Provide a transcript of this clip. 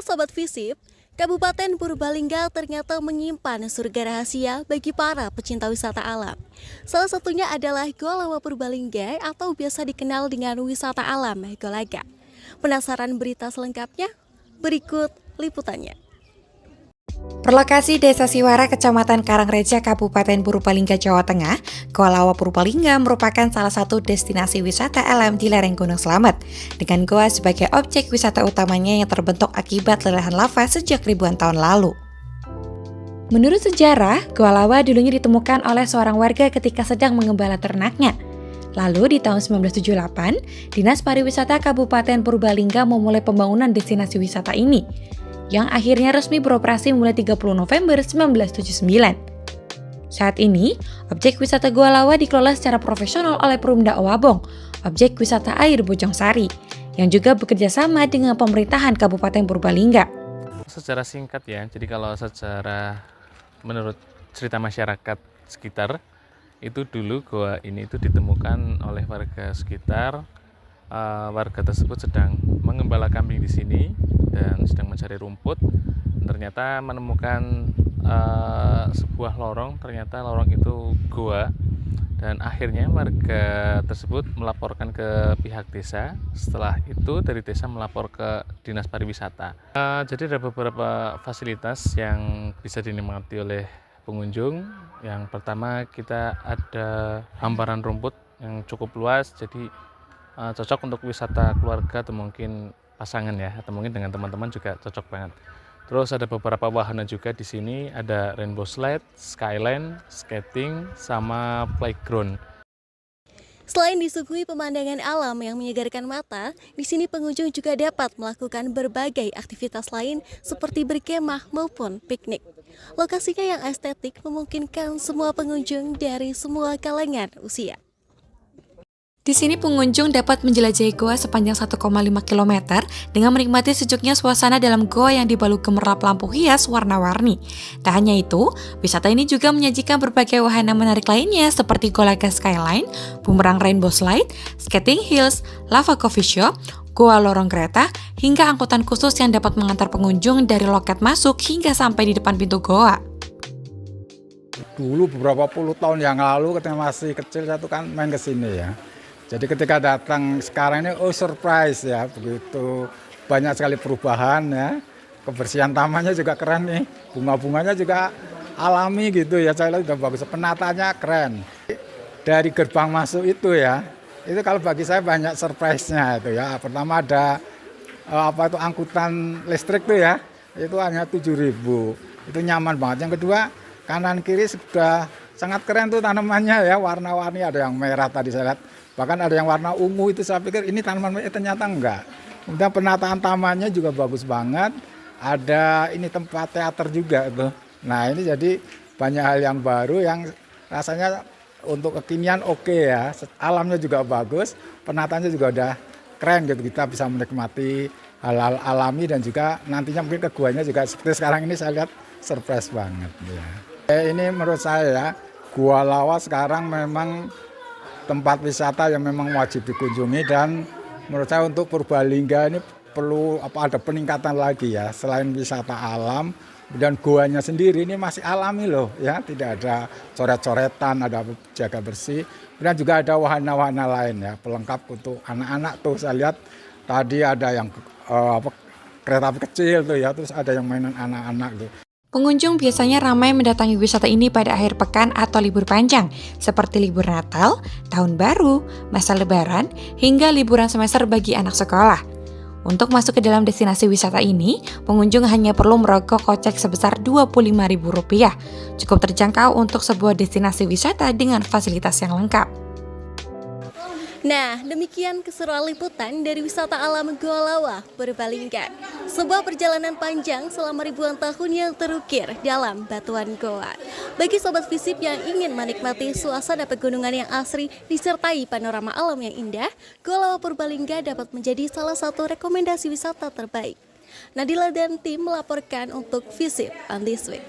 Sobat Visip, Kabupaten Purbalingga ternyata menyimpan surga rahasia bagi para pecinta wisata alam. Salah satunya adalah Goa Lawa Purbalingga atau biasa dikenal dengan wisata alam Golaga. Penasaran berita selengkapnya? Berikut liputannya. Berlokasi Desa Siwara, Kecamatan Karangreja, Kabupaten Purbalingga, Jawa Tengah, Goa Lawa Purbalingga merupakan salah satu destinasi wisata alam di lereng Gunung Slamet, dengan goa sebagai objek wisata utamanya yang terbentuk akibat lelehan lava sejak ribuan tahun lalu. Menurut sejarah, Goa Lawa dulunya ditemukan oleh seorang warga ketika sedang mengembala ternaknya. Lalu di tahun 1978, Dinas Pariwisata Kabupaten Purbalingga memulai pembangunan destinasi wisata ini, yang akhirnya resmi beroperasi mulai 30 November 1979. Saat ini, objek wisata Goa Lawa dikelola secara profesional oleh Perumda Owabong, objek wisata air Bojongsari, yang juga bekerja sama dengan pemerintahan Kabupaten Purbalingga. Secara singkat ya, jadi kalau secara menurut cerita masyarakat sekitar, itu dulu goa ini itu ditemukan oleh warga sekitar. Warga tersebut sedang mengembala kambing di sini dan sedang mencari rumput. Ternyata menemukan sebuah lorong, ternyata lorong itu goa, dan akhirnya warga tersebut melaporkan ke pihak desa. Setelah itu dari desa melapor ke Dinas Pariwisata. Jadi ada beberapa fasilitas yang bisa dinikmati oleh pengunjung. Yang pertama, kita ada hamparan rumput yang cukup luas, jadi cocok untuk wisata keluarga atau mungkin pasangan ya, atau mungkin dengan teman-teman juga cocok banget. Terus ada beberapa wahana juga di sini, ada rainbow slide, skyline, skating, sama playground. Selain disuguhi pemandangan alam yang menyegarkan mata, di sini pengunjung juga dapat melakukan berbagai aktivitas lain seperti berkemah maupun piknik. Lokasinya yang estetik memungkinkan semua pengunjung dari semua kalangan usia. Di sini pengunjung dapat menjelajahi goa sepanjang 1,5 km dengan menikmati sejuknya suasana dalam goa yang dibalut gemerlap lampu hias warna-warni. Tak hanya itu, wisata ini juga menyajikan berbagai wahana menarik lainnya seperti Golaga Skyline, Bumerang Rainbow Slide, Skating Hills, Lava Coffee Shop, goa lorong kereta, hingga angkutan khusus yang dapat mengantar pengunjung dari loket masuk hingga sampai di depan pintu goa. Dulu beberapa puluh tahun yang lalu ketika masih kecil saya tuh kan main ke sini ya. Jadi ketika datang sekarang ini surprise ya, begitu banyak sekali perubahan ya. Kebersihan tamannya juga keren nih, bunga-bunganya juga alami gitu ya, saya lihat udah bagus, penataannya keren. Dari gerbang masuk itu ya, itu kalau bagi saya banyak surprise-nya itu ya. Pertama ada angkutan listrik tuh ya, itu hanya 7.000, itu nyaman banget. Yang kedua, kanan kiri sudah sangat keren tuh tanamannya ya, warna-warni, ada yang merah tadi saya lihat. Bahkan ada yang warna ungu, itu saya pikir ini tanaman, ternyata enggak. Kemudian penataan tamannya juga bagus banget. Ada ini tempat teater juga tuh. Nah ini jadi banyak hal yang baru yang rasanya untuk kekinian oke ya. Alamnya juga bagus, penataannya juga udah keren gitu. Kita bisa menikmati hal-hal alami dan juga nantinya mungkin ke guanya juga seperti sekarang ini saya lihat surprise banget ya. Ini menurut saya ya, Goa Lawa sekarang memang tempat wisata yang memang wajib dikunjungi, dan menurut saya untuk Purbalingga ini perlu ada peningkatan lagi ya, selain wisata alam dan goanya sendiri ini masih alami loh ya, tidak ada coret-coretan, ada jaga bersih, dan juga ada wahana-wahana lain ya, pelengkap untuk anak-anak tuh saya lihat tadi ada yang kereta api kecil tuh ya, terus ada yang mainan anak-anak tuh. Pengunjung biasanya ramai mendatangi wisata ini pada akhir pekan atau libur panjang, seperti libur Natal, Tahun Baru, masa Lebaran, hingga liburan semester bagi anak sekolah. Untuk masuk ke dalam destinasi wisata ini, pengunjung hanya perlu merogoh kocek sebesar Rp25.000. Cukup terjangkau untuk sebuah destinasi wisata dengan fasilitas yang lengkap. Nah, demikian keseruan liputan dari wisata alam Goa Lawa Purbalingga. Sebuah perjalanan panjang selama ribuan tahun yang terukir dalam batuan goa. Bagi Sobat Visip yang ingin menikmati suasana pegunungan yang asri disertai panorama alam yang indah, Goa Lawa Purbalingga dapat menjadi salah satu rekomendasi wisata terbaik. Nadila dan tim melaporkan untuk Visip on this week.